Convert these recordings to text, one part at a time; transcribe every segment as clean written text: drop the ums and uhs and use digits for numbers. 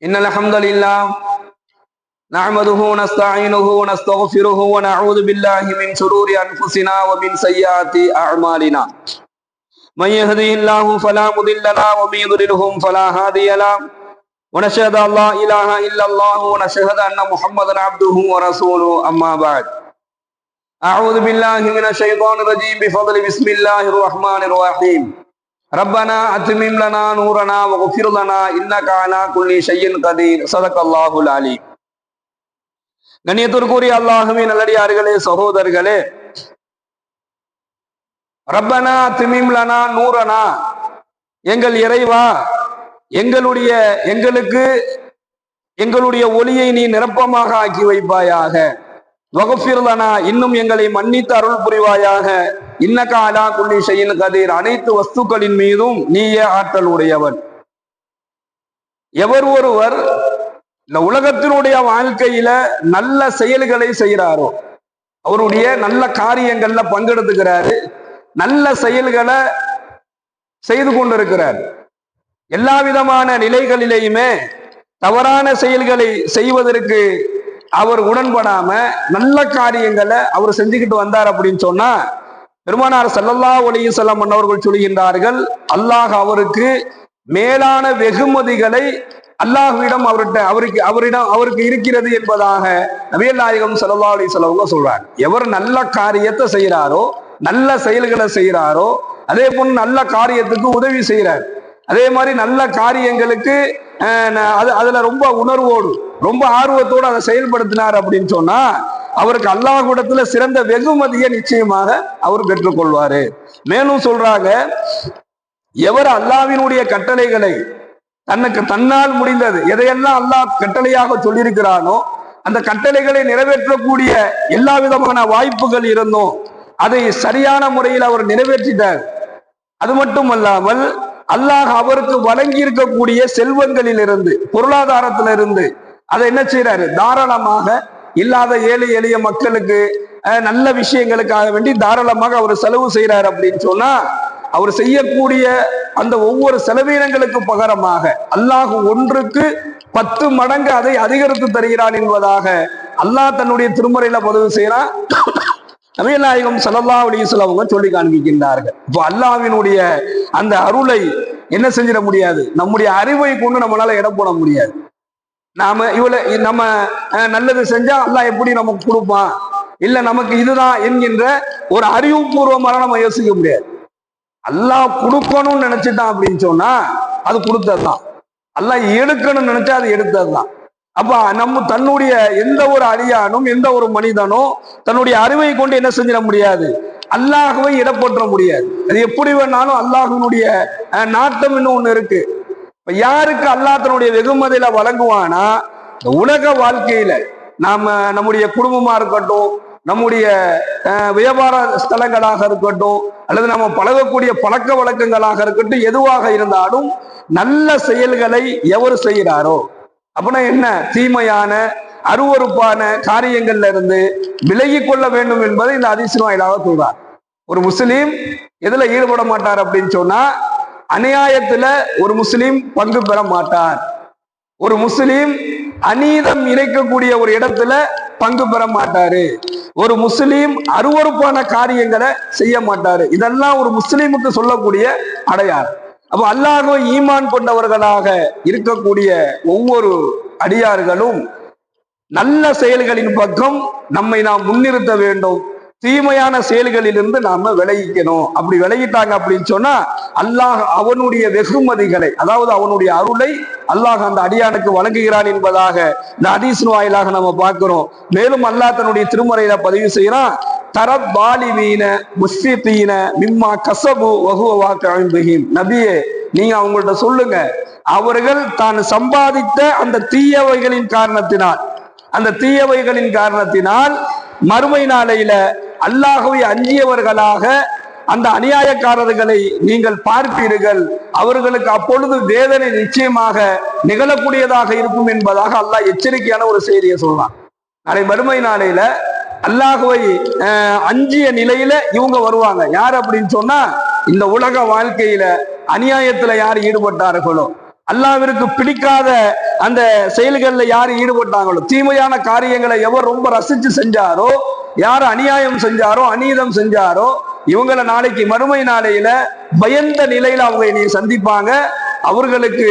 إن الحمد لله نحمده ونستعينه ونستغفره ونعوذ بالله من شرور أنفسنا ومن سيئات أعمالنا من يهده الله فلا مضل له ومن يضلله فلا هادي له ونشهد أن لا إله إلا الله ونشهد أن محمدا عبده ورسوله أما بعد أعوذ بالله من الشيطان الرجيم بفضل بسم الله الرحمن الرحيم ربنا أتمم لنا نورنا واغفر لنا إنك على كل شيء قدير صدق الله العليم. கண்ணியத்திற்குரிய அல்லாஹ்வின் நல்லடியார்களே, சகோதரர்களே, ரப்பனா அத்மிம் லனா நூரனா, எங்கள் இறைவா, எங்களுடைய ஒளியை நீ நிரப்பமாக ஆக்கி வைப்பாயாக. வகஃபிர் லனா, இன்னும் எங்களை மன்னித்து அருள் புரிவாயாக. இன்னக அலா குல்லி ஷைஇன் கதீர், அனைத்து வஸ்துக்களின் மீதும் நீயே ஆற்றல் உடையவன். எவர் ஒருவர் இந்த உலகத்தினுடைய வாழ்க்கையில நல்ல செயல்களை செய்கிறாரோ, அவருடைய நல்ல காரியங்கள்ல பங்கெடுத்துக்கிறாரு, நல்ல செயல்களை செய்து கொண்டிருக்கிறார், எல்லா விதமான நிலைகளிலேயுமே தவறான செயல்களை செய்வதற்கு அவர் உடன்படாம நல்ல காரியங்களை அவர் செஞ்சுக்கிட்டு வந்தார் அப்படின்னு சொன்னா, பெருமானார் ஸல்லல்லாஹு அலைஹி வஸல்லம் அவர்கள் சொல்கின்றார்கள், அல்லாஹ் அவருக்கு மேலான வெகுமதிகளை அல்லாஹ்விடம் அவருக்கு இருக்கிறது என்பதாக நபிகள் நாயகம் ஸல்லல்லாஹு அலைஹி வஸல்லம் சொல்றார். எவர் நல்ல காரியத்தை செய்யறாரோ, நல்ல செயல்களை செய்யறாரோ, அதே போல நல்ல காரியத்துக்கு உதவி செய்யறார், அதே மாதிரி நல்ல காரியங்களுக்கு அதுல ரொம்ப உணர்வோடு ரொம்ப ஆர்வத்தோடு அதை செயல்படுத்தினார் அப்படின்னு சொன்னா, அவருக்கு அல்லாஹ்விடத்துல சிறந்த வெகுமதியை நிச்சயமாக அவர் பெற்றுக்கொள்வாரு. மேலும் சொல்றாங்க, எவர் அல்லாஹ்வினுடைய கட்டளைகளை தன்னால் முடிந்தது எதையெல்லாம் அல்லாஹ் கட்டளையாக சொல்லியிருக்கிறானோ அந்த கட்டளைகளை நிறைவேற்றக்கூடிய எல்லா விதமான வாய்ப்புகள் இருந்தும் அதை சரியான முறையில் அவர் நிறைவேற்றிட்டார். அது மட்டுமல்லாமல் அல்லாஹ் அவருக்கு வழங்கி இருக்கக்கூடிய செல்வங்களிலிருந்து, பொருளாதாரத்திலிருந்து அதை என்ன செய்யறாரு, தாராளமாக இல்லாத ஏழை எளிய மக்களுக்கு நல்ல விஷயங்களுக்காக வேண்டி தாராளமாக அவர் செலவு செய்யறாரு. அப்படின்னு சொன்னா அவர் செய்யக்கூடிய அந்த ஒவ்வொரு செலவீனங்களுக்கு பகரமாக அல்லாஹ் 1க்கு 10 மடங்கு அதை அதிகரித்து தருகிறான் என்பதாக அல்லாஹ் தன்னுடைய திருமறையில பதிவு செய்யறான். நபிகள் நாயகம் ஸல்லல்லாஹு அலைஹி வஸல்லம் அவங்க சொல்லி காண்பிக்கின்றார்கள். இப்போ அல்லாஹ்வினுடைய அந்த அருளை என்ன செஞ்சிட முடியாது, நம்முடைய அறிவை கொண்டு நம்மளால இடம் போட முடியாது. நம்ம நல்லது செஞ்சா அல்லாஹ் எப்படி நமக்கு கொடுப்பான், இல்ல நமக்கு இதுதான் என்கின்ற ஒரு அறிவுபூர்வமாக நம்ம யோசிக்க முடியாது. அல்லாஹ் கொடுக்கணும்னு நினைச்சிட்டான் அப்படின்னு சொன்னா அது கொடுத்ததுதான், அல்லாஹ் எடுக்கணும்னு நினைச்சா அது எடுத்ததுதான். அப்ப நம்ம தன்னுடைய எந்த ஒரு அடியானும் எந்த ஒரு மனிதனும் தன்னுடைய அறிவை கொண்டு என்ன செஞ்சிட முடியாது, அல்லாஹ்வை இடப்பற்ற முடியாது. அது எப்படி வேணாலும் அல்லாஹ்வினுடைய நாட்டம் இன்னும் ஒண்ணு இருக்கு. இப்ப யாருக்கு அல்லாஹ் தன்னுடைய வெகுமதியில வழங்குவானா, இந்த உலக வாழ்க்கையில நம்முடைய குடும்பமா இருக்கட்டும், நம்முடைய வியாபார ஸ்தலங்களாக இருக்கட்டும், அல்லது நம்ம பழகக்கூடிய பழக்க வழக்கங்களாக இருக்கட்டும், எதுவாக இருந்தாலும் நல்ல செயல்களை எவர் செய்கிறாரோ, அப்படின்னா என்ன, தீமையான அருவருப்பான காரியங்கள்ல இருந்து விலகி கொள்ள வேண்டும் என்பதை இந்த ஹதீஸின் வாயிலாக சொல்றார். ஒரு முஸ்லீம் எதுல ஈடுபட மாட்டார் அப்படின்னு சொன்னா, அநியாயத்துல ஒரு முஸ்லீம் பங்கு பெற மாட்டார். ஒரு முஸ்லீம் அநீதம் இணைக்கக்கூடிய ஒரு இடத்துல பங்கு பெற மாட்டாரு. ஒரு முஸ்லீம் அருவருப்பான காரியங்களை செய்ய மாட்டாரு. இதெல்லாம் ஒரு முஸ்லீமுக்கு சொல்லக்கூடிய அடையாளம். அப்ப அல்லாஹ்வை ஈமான் கொண்டவர்களாக இருக்கக்கூடிய ஒவ்வொரு அடியார்களும் நல்ல செயல்களின் பக்கம் நம்மை நாம் முன்னிறுத்த வேண்டும். தீமையான செயல்களிலிருந்து நாம விலகிக்கணும். அப்படி விலகிட்டாங்க அப்படின்னு சொன்னா அல்லாஹ் அவனுடைய வெகுமதிகளை, அதாவது அவனுடைய அருளை அல்லாஹ் அந்த அடியானுக்கு வழங்குகிறான் என்பதாக இந்த ஹதீஸின் வாயிலாக நம்ம பார்க்கிறோம். மேலும் அல்லாஹ் தன்னுடைய திருமறையில பதிவு செய்யறான், தரப் பாலிவீன முஸ்ஃபிதீன மிம்மா கஸபு வஹுவ வாகிஉன் பிஹிம். நபியே, நீங்க அவங்கள்ட்ட சொல்லுங்க, அவர்கள் தான் சம்பாதித்த அந்த தீயவைகளின் காரணத்தினால் மறுமை நாளையில அல்லாஹ்வை அஞ்சியவர்களாக அந்த அநியாயக்காரர்களை நீங்கள் பார்ப்பீர்கள், அவர்களுக்கு அப்பொழுது வேதனை நிச்சயமாக நிகழக்கூடியதாக இருக்கும் என்பதாக அல்லாஹ் எச்சரிக்கையான ஒரு செய்தியை சொல்லலாம். நாளை மறுமை நாளையில அல்லாஹ்வை அஞ்சிய நிலையில இவங்க வருவாங்க. யார் அப்படின்னு சொன்னா, இந்த உலக வாழ்க்கையில அநியாயத்துல யார் ஈடுபட்டார்களோ, அல்லாஹ்விற்கு பிடிக்காத அந்த செயல்களில் யார் ஈடுபட்டாங்களோ, தீமையான காரியங்களை எவர் ரொம்ப ரசிச்சு செஞ்சாரோ, யார் அநியாயம் செஞ்சாரோ, அநீதம் செஞ்சாரோ, இவங்களை நாளைக்கு மறுமை நாளையில பயந்த நிலையில அவங்க இனி சந்திப்பாங்க. அவர்களுக்கு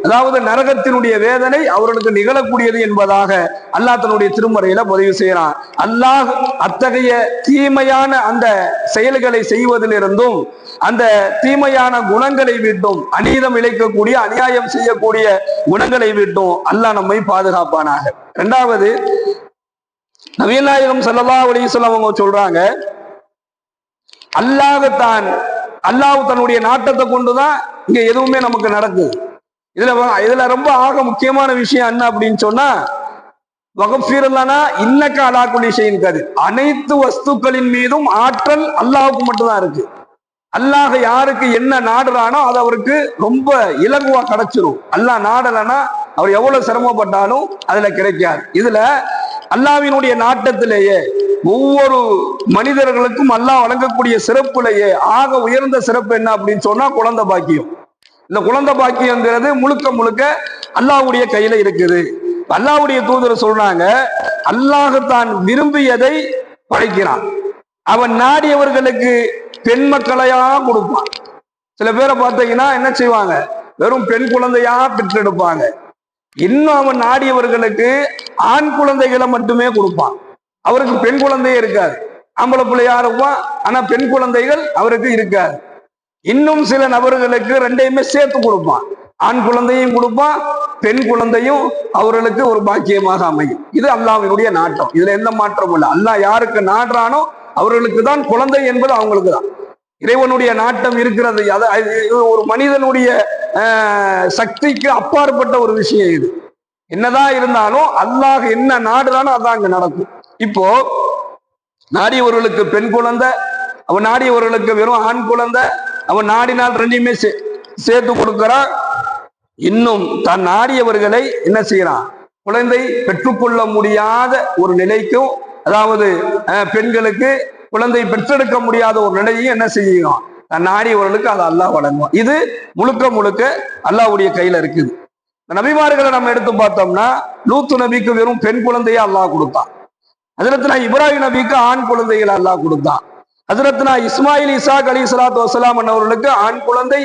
அதாவது நரகத்தினுடைய வேதனை அவர்களுக்கு நிகழக்கூடியது என்பதாக அல்லாஹ் தன்னுடைய திருமறையில பதிவு செய்யறான். அல்லாஹ் அத்தகைய தீமையான அந்த செயல்களை செய்வதிலிருந்தும் அந்த தீமையான குணங்களை விட்டும், அநீதம் இழைக்கக்கூடிய அநியாயம் செய்யக்கூடிய குணங்களை விட்டும் அல்லாஹ் நம்மை பாதுகாப்பானாக. இரண்டாவது, நபிகள் நாயகம் ஸல்லல்லாஹு அலைஹி வஸல்லம் அவங்க சொல்றாங்க, அல்லாஹ் தன்னுடைய நாட்டத்தை கொண்டுதான் இங்க எதுவுமே நமக்கு நடக்குது. இதுல ரொம்ப ஆக முக்கியமான விஷயம் என்ன அப்படின்னு சொன்னா, வகஃபிர்லனா இன்னக அலா குல்லி ஷைஇன் கதீர். அனைத்து வஸ்துக்களின் மீதும் ஆற்றல் அல்லாஹ்வுக்கு மட்டும்தான் இருக்கு. அல்லாஹ் யாருக்கு என்ன நாடுறானோ அது அவருக்கு ரொம்ப இலகுவா கிடைச்சிரும். அல்லாஹ் நாடலனா அவர் எவ்வளவு சிரமப்பட்டாலும் அதுல கிடைக்காது. இதுல அல்லாஹ்வினுடைய நாட்டத்திலேயே ஒவ்வொரு மனிதர்களுக்கும் அல்லாஹ் வழங்கக்கூடிய சிறப்புலேயே ஆக உயர்ந்த சிறப்பு என்ன அப்படின்னு சொன்னா குழந்தை பாக்கியம். இந்த குழந்தை பாக்கியங்கிறது முழுக்க முழுக்க அல்லாஹ்வுடைய கையில இருக்குது. அல்லாஹ்வுடைய தூதர் சொல்றாங்க, அல்லாஹ் தான் விரும்பியதை படைக்கிறான். அவன் நாடியவர்களுக்கு பெண் மக்களையா கொடுப்பான். சில பேரை பார்த்தீங்கன்னா என்ன செய்வாங்க, வெறும் பெண் குழந்தையா பெற்றெடுப்பாங்க. இன்னும் அவன் நாடியவர்களுக்கு ஆண் குழந்தைகளை மட்டுமே கொடுப்பான். அவருக்கு பெண் குழந்தையே இருக்காது. ஆம்பளை பிள்ளையா இருப்பான், ஆனா பெண் குழந்தைகள் அவருக்கு இருக்காது. இன்னும் சில நபர்களுக்கு ரெண்டையுமே சேர்த்து கொடுப்பான். ஆண் குழந்தையும் கொடுப்பான், பெண் குழந்தையும் அவர்களுக்கு ஒரு பாக்கியமாக அமையும். இது அல்லாஹ்வினுடைய நாட்டம். இதுல எந்த மாற்றமும் இல்லை. அல்லாஹ் யாருக்கு நாடுறானோ அவர்களுக்கு தான் குழந்தை என்பது அவங்களுக்கு தான். இறைவனுடைய நாட்டம் இருக்கிறது. ஒரு மனிதனுடைய சக்திக்கு அப்பாற்பட்ட ஒரு விஷயம் இது. என்னதான் இருந்தாலும் அல்லாஹ் என்ன நாடுறானோ அதான் அங்க நடக்கும். இப்போ நாடியவர்களுக்கு பெண் குழந்தை, அவன் நாடியவர்களுக்கு வெறும் ஆண் குழந்தை, அவன் நாடினால் ரெண்டையுமே சேர்த்து கொடுக்கிறான். இன்னும் தான் நாடியவர்களை என்ன செய்யறான், குழந்தை பெற்றுக்கொள்ள முடியாத ஒரு நிலைக்கும், அதாவது பெண்களுக்கு குழந்தை பெற்றெடுக்க முடியாத ஒரு நிலையையும் என்ன செய்யும், தன் நாடியவர்களுக்கு அதை அல்லாஹ் வழங்குவான். இது முழுக்க முழுக்க அல்லாஹ்வுடைய கையில இருக்குது. நபிமார்களை நம்ம எடுத்து பார்த்தோம்னா, லூத்து நபிக்கு வெறும் பெண் குழந்தையை அல்லாஹ் கொடுத்தான். ஹஜ்ரத்னா இப்ராஹிம் நபிக்கு ஆண் குழந்தைகளை அல்லாஹ் கொடுத்தான். ஹஜ்ரத்னா இஸ்மாயில் இசாக் அலைஹிஸ்ஸலாத்து வஸ்ஸலாம் அவர்களுக்கு ஆண் குழந்தை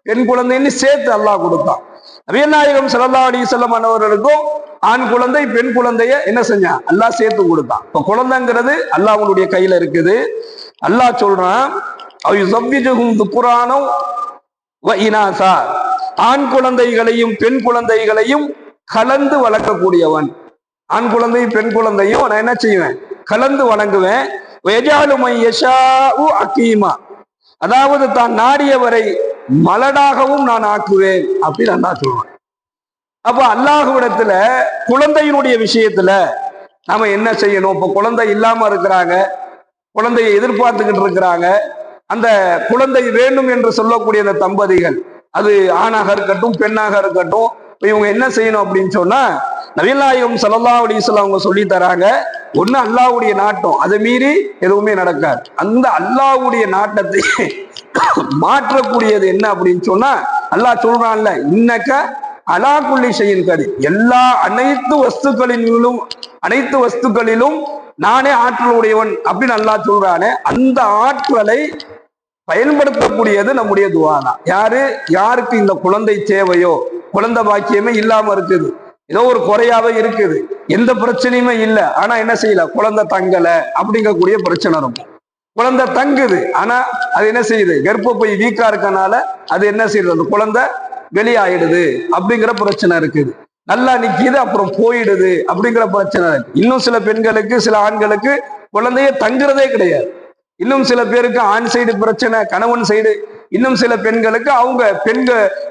பெண் குழந்தைன்னு சேர்த்து அல்லாஹ் கொடுத்தான். நபிகள் நாயகம் ஸல்லல்லாஹு அலைஹி வஸல்லம் அவர்களுக்கும் ஆண் குழந்தை பெண் குழந்தைய என்ன செஞ்சான், அல்லாஹ் சேர்த்து கொடுத்தான். இப்ப குழந்தைங்கிறது அல்லாஹ்வுடைய கையில இருக்குது. அல்லாஹ் சொல்றான், ஆண் குழந்தைகளையும் பெண் குழந்தைகளையும் கலந்து வளர்க்கக்கூடியவன். ஆண் குழந்தையும் பெண் குழந்தையும் நான் என்ன செய்வேன், கலந்து வழங்குவேன். அதாவது தான் நாடியவரை மலடாகவும் நான் ஆக்குவேன் அப்படின்னு அல்லாஹ் சொல்லுவான். அப்ப அல்லாஹ்விடத்துல குழந்தையினுடைய விஷயத்துல நாம என்ன செய்யணும்? இப்ப குழந்தை இல்லாம இருக்கிறாங்க, குழந்தையை எதிர்பார்த்துக்கிட்டு இருக்கிறாங்க. அந்த குழந்தை வேண்டும் என்று சொல்லக்கூடிய அந்த தம்பதிகள், அது ஆணாக இருக்கட்டும் பெண்ணாக இருக்கட்டும், இவங்க என்ன செய்யணும் அப்படின்னு சொன்னா, நபிகள் நாயகம் ஸல்லல்லாஹு அலைஹி வஸல்லம் அவங்க சொல்லி தராங்க, ஒண்ணு அல்லாஹ்வுடைய நாட்டம், அதை மீறி எதுவுமே நடக்காது. அந்த அல்லாஹ்வுடைய நாட்டத்தை மாற்றக்கூடியது என்ன அப்படின்னு சொன்னா, அல்லாஹ் சொல்றான்ல, இன்னக்க அலா குல்லி ஷைஇன் கதீர். அனைத்து வஸ்துக்களிலும் நானே ஆற்றல் உடையவன் அப்படின்னு அல்லாஹ் சொல்றானே, அந்த ஆற்றலை பயன்படுத்தக்கூடியது நம்முடைய துஆ தான். யாருக்கு இந்த குழந்தை தேவையோ, குழந்தை பாக்கியமே இல்லாம இருக்குது, ஏதோ ஒரு குறையாவே இருக்குது, எந்த பிரச்சனையுமே இல்லை, ஆனா என்ன செய்யல, குழந்தை தங்கல அப்படிங்கக்கூடிய பிரச்சனை இருக்கும். குழந்தை தங்குது, ஆனா அது என்ன செய்யுது, கர்ப்பப்பை வீக்கா இருக்கனால அது என்ன செய்யுது, அந்த குழந்தை வெளியாயிடுது அப்படிங்கிற பிரச்சனை இருக்குது. நல்லா நிக்கிது அப்புறம் போயிடுது அப்படிங்கிற பிரச்சனை இருக்கு. இன்னும் சில பெண்களுக்கு சில ஆண்களுக்கு குழந்தைய தங்குறதே கிடையாது. இன்னும் சில பேருக்கு ஆண் சைடு பிரச்சனை, கணவன் சைடு. இன்னும் சில பெண்களுக்கு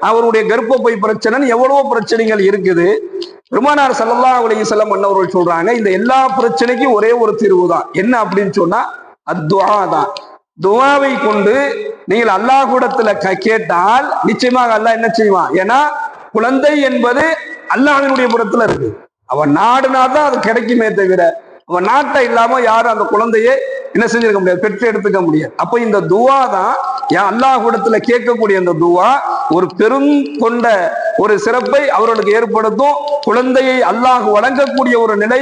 அவருடைய கர்ப்பப்பை பிரச்சனைன்னு எவ்வளவோ பிரச்சனைகள் இருக்குது. பெருமானார் ஸல்லல்லாஹு அலைஹி வஸல்லம் அன்னவர்கள் சொல்றாங்க, இந்த எல்லா பிரச்சனைக்கும் ஒரே ஒரு தீர்வு தான். என்ன அப்படின்னு சொன்னா, அத்துஆ தான். துஆவை கொண்டு நீங்கள் அல்லாஹ்விடத்துல கேட்டால் நிச்சயமாக அல்லாஹ் என்ன செய்வான். ஏன்னா குழந்தை என்பது அல்லாஹ்வினுடைய புறத்துல இருக்கு. அவன் நாடுனாதான் அது கிடைக்குமே தவிர, அவன் நாட்டை இல்லாம யாரும் அந்த குழந்தையை என்ன செஞ்சிருக்க முடியாது, பெற்று எடுத்துக்க முடியாது. அப்ப இந்த துஆ தான் அல்லாஹ்விடத்துல கேட்கக்கூடிய அந்த துவா ஒரு பெரும் கொண்ட ஒரு சிறப்பை அவர்களுக்கு ஏற்படுத்தும். குழந்தையை அல்லாஹ் வழங்கக்கூடிய ஒரு நிலை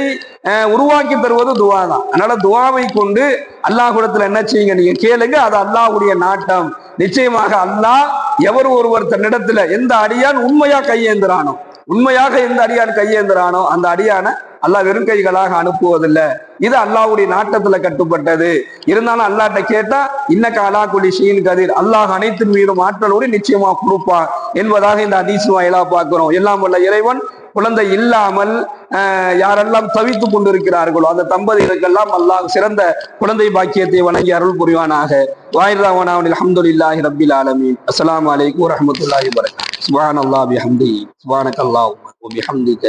உருவாக்கி தருவது துவா தான். அதனால துவாவை கொண்டு அல்லாஹ்விடத்துல என்ன செய்யுங்க, நீங்க கேளுங்க, அது அல்லாஹ்வுடைய நாட்டம். நிச்சயமாக அல்லாஹ் எவர் ஒருவர் தன்னிடத்துல எந்த அடியான் உண்மையா கையேந்திரானோ, உண்மையாக எந்த அடியான் கையேந்திரானோ அந்த அடியான அல்லாஹ் வெறும் கைகளாக அனுப்புவதில்லை. இது அல்லாஹ்வுடைய நாட்டத்துல கட்டுப்பட்டது. இருந்தாலும் அல்லாஹ்ட்ட கேட்டா இன்னக அலா குல்லி ஷைஇன் கதீர், அல்லாஹ் அனைத்தின் மீதும் ஆற்றலோடு நிச்சயமா கொடுப்பான் என்பதாக இந்த ஹதீஸ் வாயிலா பார்க்கிறோம். எல்லாம் வல்ல இறைவன் குழந்தை இல்லாமல் யாரெல்லாம் தவித்து கொண்டிருக்கிறார்களோ அந்த தம்பதிகளுக்கெல்லாம் அல்லாஹ் சிறந்த குழந்தை பாக்கியத்தை வழங்கி அருள் புரிவானாக. வாயிராவனாவில் அல்ஹம்துலில்லாஹி ரப்பில் ஆலமீன். அஸ்ஸலாமு அலைக்கும் வரஹ்மத்துல்லாஹி வபரகாத்துஹு. சுப்ஹானல்லாஹி வபிஹம்திஹி சுப்ஹானக்கல்லாஹும்ம வபிஹம்திக